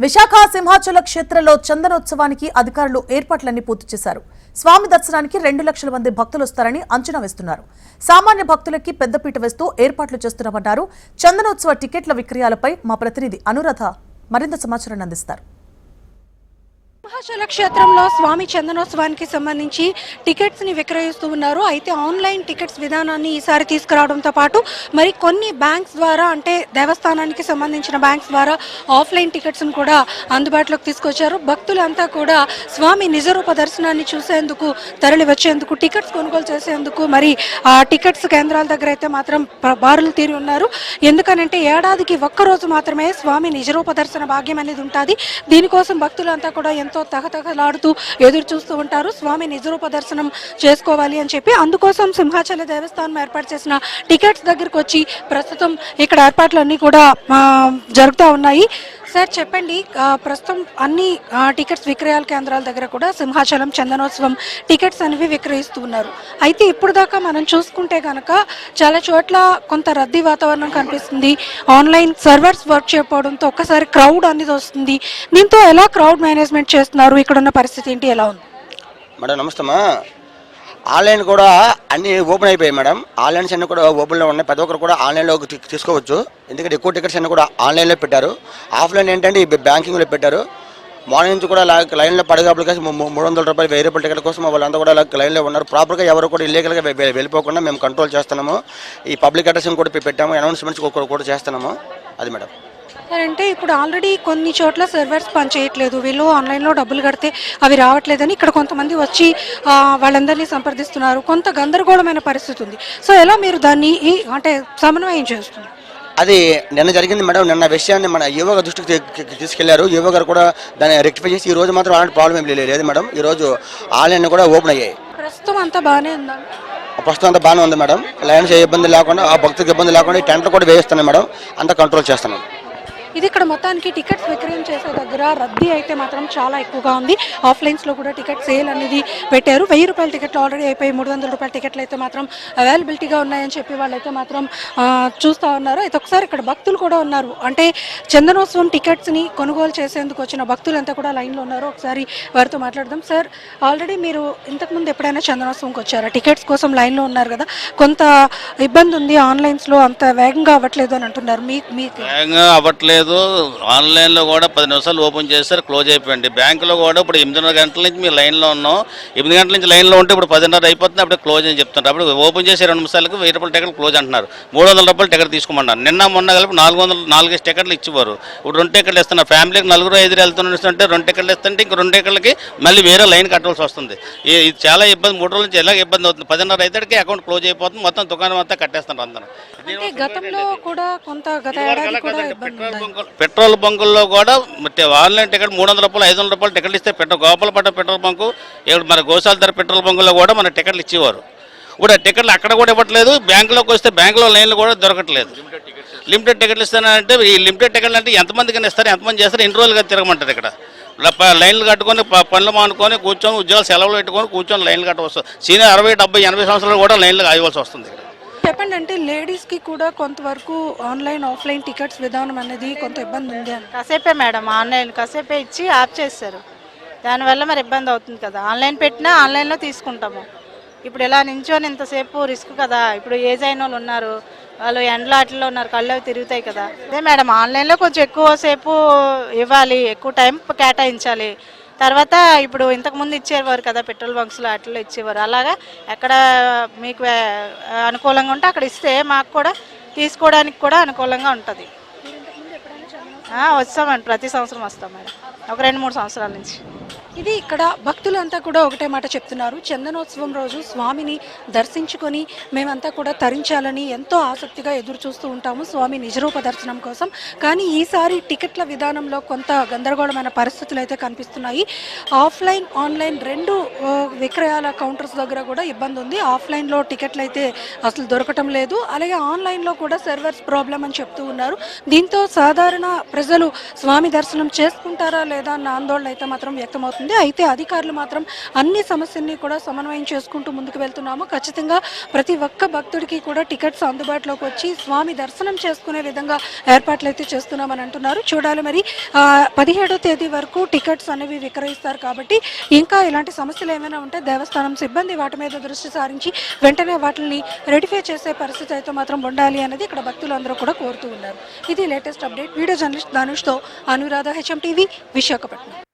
విశాఖ సింహాచల క్షేత్రంలో చందనోత్సవానికి అధికారులు ఏర్పాట్లన్నీ పూర్తి చేశారు. స్వామి దర్శనానికి 2 లక్షల మంది భక్తులు వస్తారని అంచనా వేస్తున్నారు. సామాన్య భక్తులకి పెద్దపీట వేస్తూ ఏర్పాట్లు చేస్తున్నామన్నారు. చందనోత్సవ టికెట్ల విక్రయాలపై మా ప్రతినిధి అనురాధ మరింత సమాచారాన్ని అందిస్తారు. సింహాచల క్షేత్రంలో స్వామి చందనోత్సవానికి సంబంధించి టికెట్స్ ని విక్రయిస్తూ ఉన్నారు. అయితే ఆన్లైన్ టికెట్స్ విధానాన్ని ఈసారి తీసుకురావడంతో పాటు మరి కొన్ని బ్యాంక్స్ ద్వారా అంటే దేవస్థానానికి సంబంధించిన బ్యాంక్స్ ద్వారా ఆఫ్లైన్ టికెట్స్ ను కూడా అందుబాటులోకి తీసుకొచ్చారు. భక్తులంతా కూడా స్వామి నిజరూప దర్శనాన్ని చూసేందుకు తరలి వచ్చేందుకు టికెట్స్ కొనుగోలు చేసేందుకు మరి ఆ టికెట్స్ కేంద్రాల దగ్గర అయితే మాత్రం బారులు తీరి ఉన్నారు. ఎందుకనంటే ఏడాదికి ఒక్కరోజు మాత్రమే స్వామి నిజరూప దర్శన భాగ్యం అనేది ఉంటుంది. దీనికోసం భక్తులంతా కూడా ఎంతో తహతహలాడుతూ ఎదురు చూస్తూ ఉంటారు. స్వామి నిజరూప దర్శనం చేసుకోవాలి అని చెప్పి అందుకోసం సింహాచల దేవస్థానం ఏర్పాటు చేసిన టికెట్స్ దగ్గరకు వచ్చి ప్రస్తుతం ఇక్కడ ఏర్పాట్లన్నీ కూడా జరుగుతూ ఉన్నాయి. సార్ చెప్పండి, ప్రస్తుతం అన్ని టికెట్స్ విక్రయాల కేంద్రాల దగ్గర కూడా సింహాచలం చందనోత్సవం టికెట్స్ అనేవి విక్రయిస్తూ ఉన్నారు. అయితే ఇప్పుడు దాకా మనం చూసుకుంటే కనుక చాలా చోట్ల కొంత రద్దీ వాతావరణం కనిపిస్తుంది. ఆన్లైన్ సర్వర్స్ వర్క్ చేయకపోవడంతో ఒక్కసారి క్రౌడ్ అనేది వస్తుంది. దీంతో ఎలా క్రౌడ్ మేనేజ్మెంట్ చేస్తున్నారు? ఇక్కడ ఉన్న పరిస్థితి ఏంటి, ఎలా ఉంది? మేడం నమస్తే. ఆన్లైన్ కూడా అన్నీ ఓపెన్ అయిపోయాయి మేడం. ఆన్లైన్స్ అన్నీ కూడా ఓపెన్లో ఉన్నాయి. ప్రతి ఒక్కరు కూడా ఆన్లైన్లో తీసుకోవచ్చు. ఎందుకంటే ఎక్కువ టికెట్స్ అన్నీ కూడా ఆన్లైన్లో పెట్టారు. ఆఫ్లైన్ ఏంటంటే బ్యాంకింగ్లో పెట్టారు. మార్నింగ్ నుంచి కూడా లైన్లో పడగాపులు కలిసి 300 రూపాయలు 1000 రూపాయల టికెట్ కోసం వాళ్ళంతా కూడా లైన్లో ఉన్నారు. ప్రాపర్గా ఎవరు కూడా ఇల్లీగల్గా వెళ్ళిపోకుండా మేము కంట్రోల్ చేస్తున్నాము. ఈ పబ్లిక్ అడ్రస్ని కూడా పెట్టాము, అనౌన్స్మెంట్స్ కూడా చేస్తున్నాము. అది మేడం. అంటే ఇప్పుడు ఆల్రెడీ కొన్ని చోట్ల సర్వర్స్ పనిచేయట్లేదు, వీళ్ళు ఆన్లైన్లో డబ్బులు కడితే అవి రావట్లేదని ఇక్కడ కొంతమంది వచ్చి వాళ్ళందరినీ సంప్రదిస్తున్నారు. కొంత గందరగోళమైన పరిస్థితి ఉంది. సో ఎలా మీరు దాన్ని అంటే సమన్వయం చేస్తున్నారు? అది నిన్న జరిగింది మేడం. నిన్న విషయాన్ని మన యువ దృష్టికి తీసుకెళ్లారు. యువ గారు కూడా దాన్ని రెక్టిఫై చేసి ఈ రోజు మాత్రం అలాంటి ప్రాబ్లం ఏం లేదు మేడం. ఈ రోజు ఆన్లైన్ కూడా ఓపెన్ అయ్యాయి. ప్రస్తుతం అంతా బాగానే ఉందా? ప్రస్తుతం అంతా బాగానే ఉంది మేడం. లైన్స్ ఏ ఇబ్బంది లేకుండా, ఆ భక్తులకు ఇబ్బంది లేకుండా ఈ టెంట్లు కూడా వేయిస్తున్నాయి మేడం. అంతా కంట్రోల్ చేస్తున్నాం. ఇది ఇక్కడ మొత్తానికి టికెట్స్ విక్రయం చేసే దగ్గర రద్దీ అయితే మాత్రం చాలా ఎక్కువగా ఉంది. ఆఫ్లైన్స్లో కూడా టికెట్ సేల్ అనేది పెట్టారు. 1000 రూపాయల టికెట్లు ఆల్రెడీ అయిపోయి 300 రూపాయల టికెట్లు అయితే మాత్రం అవైలబిలిటీగా ఉన్నాయని చెప్పి వాళ్ళైతే మాత్రం చూస్తూ ఉన్నారు. అయితే ఒకసారి ఇక్కడ భక్తులు కూడా ఉన్నారు. అంటే చందనోత్సవం టికెట్స్ని కొనుగోలు చేసేందుకు వచ్చిన భక్తులంతా కూడా లైన్లో ఉన్నారు. ఒకసారి వారితో మాట్లాడదాం. సార్, ఆల్రెడీ మీరు ఇంతకుముందు ఎప్పుడైనా చందనోత్సవంకి వచ్చారా? టికెట్స్ కోసం లైన్లో ఉన్నారు కదా, కొంత ఇబ్బంది ఉంది, ఆన్లైన్స్లో అంత వేగంగా అవ్వట్లేదు అని అంటున్నారు. మీకు వేగంగా అవ్వట్లేదు. ఆన్లైన్లో కూడా 10 నిమిషాలు ఓపెన్ చేస్తారు, క్లోజ్ అయిపోయింది. బ్యాంకులో కూడా ఇప్పుడు 8:30 గంటల నుంచి మీరు లైన్లో ఉన్నాం. 8 గంటల నుంచి లైన్లో ఉంటే ఇప్పుడు 10:30 అయిపోతుంది, అప్పుడు క్లోజ్ అని చెప్తున్నారు. అప్పుడు ఓపెన్ చేసి 2 నిమిషాలకు 1000 రూపాయల టికెట్ క్లోజ్ అంటున్నారు. 300 రూపాయల టికెట్ తీసుకోమన్నారు. నిన్న మొన్న కలిపి 400 టికెట్లు ఇచ్చేవారు. ఇప్పుడు 2 టికెట్లు ఇస్తున్నారు. ఫ్యామిలీకి 4-5 వెళ్తుంటే 2 టికెట్లు ఇస్తుంటే ఇంక 2 టికెట్లకి మళ్ళీ వేరే లైన్ కట్టాల్సి వస్తుంది. ఇది చాలా ఇబ్బంది. 3 రోజుల నుంచి ఎలా ఇబ్బంది అవుతుంది. 10:30 అయితే అకౌంట్ క్లోజ్ అయిపోతుంది. మొత్తం దుకాణం అంతా కట్టేస్తున్నారు అందరూ. గతంలో కూడా కొంత పెట్రోల్ బంకుల్లో కూడా ఆన్లైన్ టికెట్ 300 రూపాయలు 500 రూపాయలు టికెట్లు ఇస్తే గోపాలపట్ట పెట్రోల్ బంకు, మన గోశాల ధర పెట్రోల్ బంకుల్లో కూడా మన టికెట్లు ఇచ్చేవారు. ఇప్పుడు ఆ టికెట్లు అక్కడ కూడా ఇవ్వట్లేదు. బ్యాంకులోకి వస్తే బ్యాంకులో లైన్లు కూడా దొరకట్లేదు. లిమిటెడ్ టికెట్లు ఇస్తానంటే ఈ లిమిటెడ్ టికెట్లు అంటే ఎంతమందికి ఇస్తారు, ఎంతమంది చేస్తారు, ఎన్ని రోజులుగా తిరగమంటారు. ఇక్కడ లైన్లు కట్టుకొని పనులు మానుకొని కూర్చొని ఉద్యోగాలు సెలవులు పెట్టుకొని కూర్చొని లైన్లు కట్టవలసి సీనియర్ 60, 70, 80 సంవత్సరాలు కూడా లైన్లు కాయవలసి వస్తుంది. చెప్పండి, అంటే లేడీస్కి కూడా కొంతవరకు ఆన్లైన్ ఆఫ్లైన్ టికెట్స్ విధానం అనేది కొంత ఇబ్బంది ఉంది అని. కాసేపే మేడం, ఆన్లైన్ కాసేపే ఇచ్చి ఆఫ్ చేస్తారు. దానివల్ల మరి ఇబ్బంది అవుతుంది కదా. ఆన్లైన్ పెట్టినా ఆన్లైన్లో తీసుకుంటాము. ఇప్పుడు ఇలా నించొని ఇంతసేపు రిస్క్ కదా. ఇప్పుడు ఏజ్ అయిన వాళ్ళు ఉన్నారు, వాళ్ళు ఎండలో అట్లలో ఉన్నారు, కళ్ళు అవి తిరుగుతాయి కదా. అదే మేడం, ఆన్లైన్లో కొంచెం ఎక్కువసేపు ఇవ్వాలి, ఎక్కువ టైం కేటాయించాలి. తర్వాత ఇప్పుడు ఇంతకుముందు ఇచ్చేవారు కదా పెట్రోల్ బంక్స్లో, అట్లా ఇచ్చేవారు. అలాగా ఎక్కడ మీకు అనుకూలంగా ఉంటే అక్కడ ఇస్తే మాకు కూడా తీసుకోవడానికి కూడా అనుకూలంగా ఉంటుంది. వస్తామండి, ప్రతి సంవత్సరం వస్తాం మేడం, ఒక 2-3 సంవత్సరాల నుంచి. ఇది ఇక్కడ భక్తులంతా కూడా ఒకటే మాట చెప్తున్నారు. చందనోత్సవం రోజు స్వామిని దర్శించుకొని మేమంతా కూడా తరించాలని ఎంతో ఆసక్తిగా ఎదురు చూస్తూ ఉంటాము స్వామి నిజరూప దర్శనం కోసం. కానీ ఈసారి టికెట్ల విధానంలో కొంత గందరగోళమైన పరిస్థితులు అయితే కనిపిస్తున్నాయి. ఆఫ్లైన్ ఆన్లైన్ 2 విక్రయాల కౌంటర్స్ దగ్గర కూడా ఇబ్బంది ఉంది. ఆఫ్లైన్లో టికెట్లు అయితే అసలు దొరకటం లేదు. అలాగే ఆన్లైన్లో కూడా సర్వర్స్ ప్రాబ్లం అని చెప్తూ ఉన్నారు. దీంతో సాధారణ ప్రజలు స్వామి దర్శనం చేసుకుంటారా లేదా అన్న ఆందోళన అయితే మాత్రం వ్యక్తం వ్యక్తమవుతుంది. అయితే అధికారులు మాత్రం అన్ని సమస్యల్ని కూడా సమన్వయం చేసుకుంటూ ముందుకు వెళ్తున్నాము, ఖచ్చితంగా ప్రతి ఒక్క భక్తుడికి కూడా టికెట్స్ అందుబాటులోకి వచ్చి స్వామి దర్శనం చేసుకునే విధంగా ఏర్పాట్లు అయితే చేస్తున్నామని అంటున్నారు. చూడాలి మరి 17వ తేదీ వరకు టికెట్స్ అనేవి విక్రయిస్తారు కాబట్టి ఇంకా ఇలాంటి సమస్యలు ఏమైనా ఉంటే దేవస్థానం సిబ్బంది వాటి మీద దృష్టి సారించి వెంటనే వాటిని రెడిఫై చేసే పరిస్థితి అయితే మాత్రం ఉండాలి అనేది ఇక్కడ భక్తులు అందరూ కూడా కోరుతూ ఉన్నారు. ఇది లేటెస్ట్ అప్డేట్. వీడియో జర్నలిస్ట్ ధనుష్తో అనురాధ, HM TV, విశాఖపట్నం.